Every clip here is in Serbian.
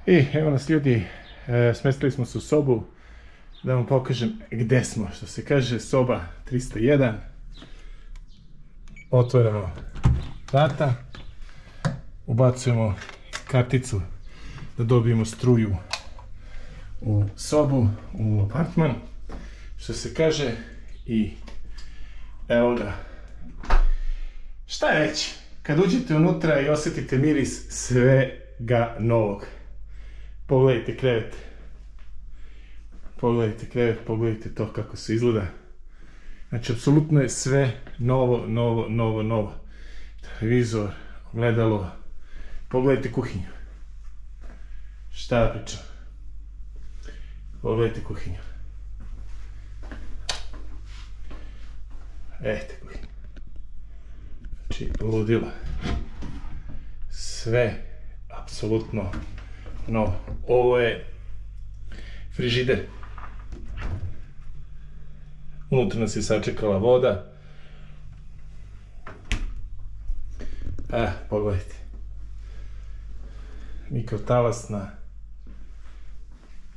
I evo nas ljudi, smestili smo se u sobu, da vam pokažem gde smo, što se kaže soba 301. Otvorimo vrata, ubacujemo karticu da dobijemo struju u sobu, u apartman, što se kaže, i evo ga. Šta je već? Kad uđete unutra i osjetite miris svega novog. Pogledajte krevet. Pogledajte krevet, pogledajte to kako se izgleda. Znači, apsolutno je sve novo. Televizor, ogledalo. Pogledajte kuhinju. Šta da pričam? Pogledajte kuhinju. Ejte kuhinju. Znači, ludilo. Sve, apsolutno novo. Ovo je frižider. Unutra nas je sačekala voda. Pogledajte. Mikrotalasna.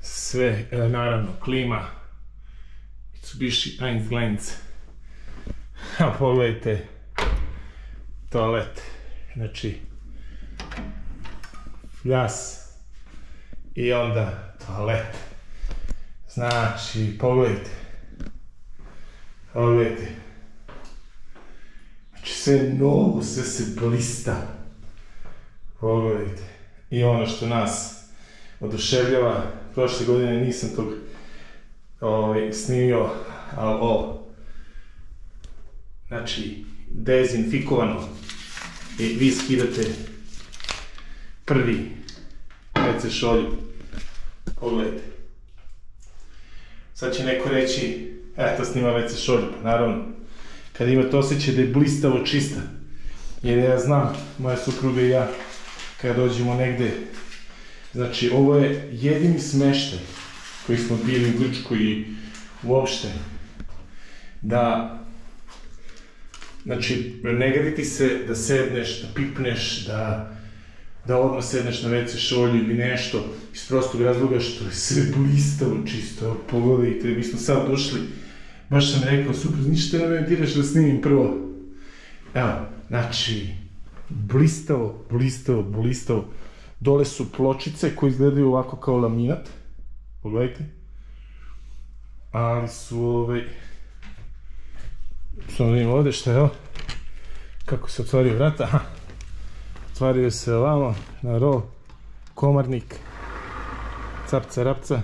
Sve, naravno, klima. Mitsubishi 1 A pogledajte toalet. Znači, fljas i onda toalet. Znači, pogledajte. Pogledajte. Znači, sve novo, sve se blista. Pogledajte. I ono što nas oduševljava, prošle godine nisam tog snimio, ali ovo. Znači, dezinfikovano. I vi skidate prvi WC šolju. Pogledajte. Sad će neko reći, to snima WC šolju. Pa naravno, kad imate osjećaj da je blistavo čista. Jer ja znam, moja supruga i ja, kada dođemo negde, znači ovo je jedini smeštaj koji smo bili u Grčkoj i uopšte, da, znači, ne gadi ti se da sedneš, da pipneš, da odmah sedneš na WC šolju ili nešto, iz prostog razloga što je sve blistavo čisto. Pogledajte, mi smo sad došli, baš sam rekao, super, ništa ne me tiraš da snimim prvo. Evo, znači, blistavo. Dole su pločice koje izgledaju ovako kao laminat. Pogledajte. Ali su, samo da vidimo ovde šta je ovo. Kako se otvario vrata. Otvario se ovamo, na rov, komarnik, capca, rapca.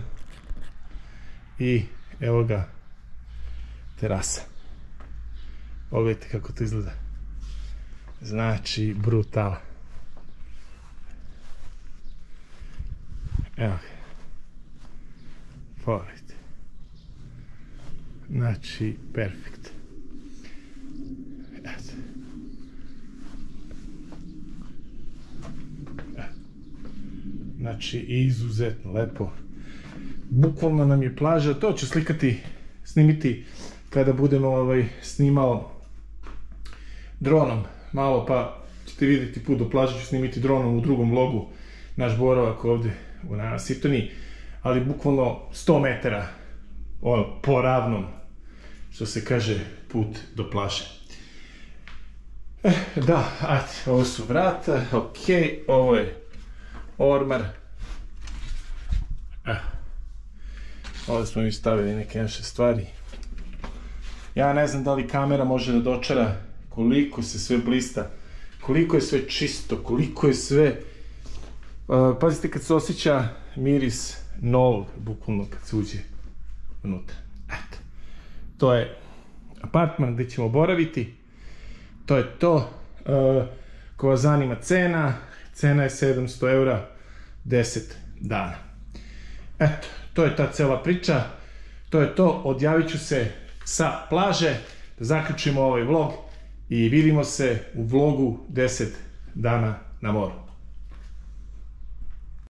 I evo ga, terasa. Pogledajte kako to izgleda. Znači, brutal. Evo ga. Pogledajte. Znači, perfekt. Eto. Znači, izuzetno lepo. Bukvalno nam je plaža, to ću snimiti kada budemo snimao dronom malo, pa ćete vidjeti put do plaže, ću snimiti dronom u drugom vlogu naš boravak ovde na Sitoniji, ali bukvalno 100 metara po ravnom, što se kaže, put do plaže. Da, ajde, ovo su vrata, ok, ovo je ormar. Ovdje smo mi stavili neke naše stvari. Ja ne znam da li kamera može da dočara koliko se sve blista, koliko je sve čisto, koliko je sve... Pazite kad se osjeća miris novog, bukvalno kad se uđe unutra. Eto. To je apartman gde ćemo boraviti. To je to. Ko vas zanima cena, cena je 700 eura, 10 dana. Eto, to je ta cela priča. To je to, odjavit ću se sa plaže, da zaključimo ovaj vlog i vidimo se u vlogu 10 dana na moru.